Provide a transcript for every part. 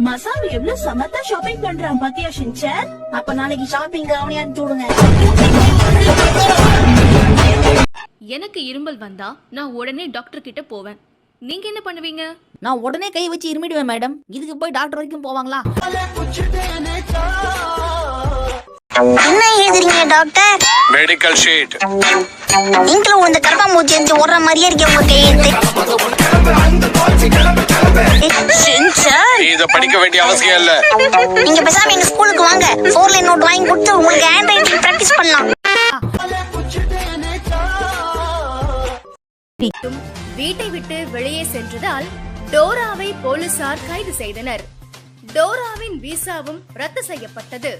மசாமி எவ்வளவு சமத்தா ஷாப்பிங் பண்றான் பாத்தியா ஷின்சான்? அப்ப நாளைக்கு ஷாப்பிங் அவனே அனுப்பிச்சு விடுங்க. எனக்கு இருமல் வந்தா நான் உடனே டாக்டர் கிட்ட போவேன். நீங்க என்ன பண்ணுவீங்க? நான் உடனே கை வச்சு இருமிடுவேன் மேடம். இதுக்கு போய் டாக்டர் வரைக்கும் போவாங்களா? என்ன எழுதுறீங்க டாக்டர்? Medical sheet. நீங்களும் இந்த கரப்பாம்பூச்சி எடுத்து ஓடுற மாதிரியே இருக்கே உங்க கையெழுத்து. நீ இத படிக்க வேண்டிய அவசியம் இல்ல. நீங்க பேசாம எங்க ஸ்கூலுக்கு வாங்க. 4 லைன் நோட் வாங்கி கொடுத்து உங்களுக்கு ஹேண்ட் ரைட்டிங் பிராக்டிஸ் பண்ணலாம். வீட்டை விட்டு வெளியே சென்றதால் டோராவை போலீசார் கைது செய்தனர். டோராவின் விசாவும் ரத்து செய்யப்பட்டது.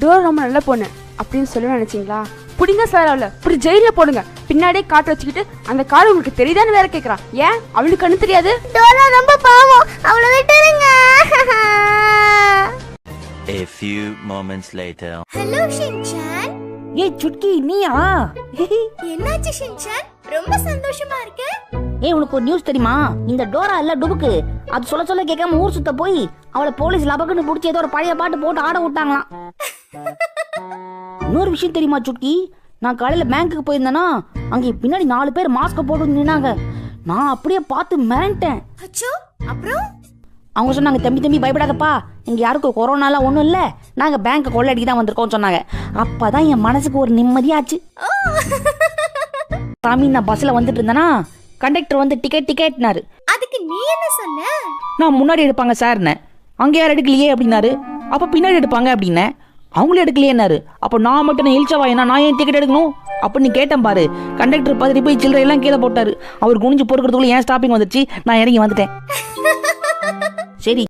டோரா ரொம்ப நல்ல பொண்ணு அப்படின்னு சொல்ல நினைச்சீங்களா? புடிங்க சார், அவளை இப்படி ஜெயில போடுங்க. பின்னாடியே காட்டு வச்சுக்கிட்டு அந்த காடு உங்களுக்கு தெரியுதான்னு வேற கேக்குறான். ஏன் அவளுக்கு கண்ணு தெரியாது? டோரா ரொம்ப பாவம், அவளை விட்டுருங்க. A few moments later. Hello Shinchan. ஏய் சுட்கி, நீயா? என்னாச்சு ஷின்சான்? ரொம்ப சந்தோஷமா இருக்க? ஏய் உனக்கு ஒரு நியூஸ் தெரியுமா? இந்த டோரா இல்ல டுபுக்கு, அது சொல்ல சொல்ல கேட்காம ஊர் சுத்த போய் அவளை போலீஸ் லபக்குன்னு புடிச்சு ஏதோ ஒரு பழைய பாட்டு போட்டு ஆட விட்டாங்களாம். இன்னொரு விஷயம் தெரியுமா சுட்கி? நான் காலையில பேங்க்குக்கு போயிருந்தேன்னா அங்கே பின்னாடி 4 பேர் மாஸ்க் போட்டு நின்னாங்க. நான் அப்படியே பார்த்து மிரண்டேன். அச்சோ, அப்புறம் அவங்க சொன்னாங்க, தம்பி பயப்படாதப்பா, இங்க யாருக்கும் கொரோனாலாம் ஒன்றும் இல்லை, நாங்க பேங்க் கொள்ளடிக்கு தான் வந்திருக்கோம் சொன்னாங்க. அப்பதான் என் மனசுக்கு ஒரு நிம்மதியாச்சு. சாமி, நான் பஸ்ல வந்துட்டு இருந்தேன்னா கண்டக்டர் வந்து டிக்கெட்னாரு. அதுக்கு நீ என்ன சொன்ன? நான் முன்னாடி எடுப்பாங்க சார்னேன். அங்கே யாரும் எடுக்கலையே அப்படின்னாரு. அப்ப பின்னாடி எடுப்பாங்க அப்படின்னேன். அவங்களும் எடுக்கலையேன்னாரு. அப்போ நான் மட்டும் இழிச்சவா, என்ன நான் ஏன் டிக்கெட் எடுக்கணும் அப்படின்னு கேட்டேன் பாரு. கண்டக்டர் பதறி போய் சில்லறை எல்லாம் கீழே போட்டாரு. அவர் குனிஞ்சு பொறுக்கிறதுக்குள்ள ஏன் ஸ்டாப்பிங் வந்துருச்சு. நான் இறங்கி வந்துட்டேன். சரி.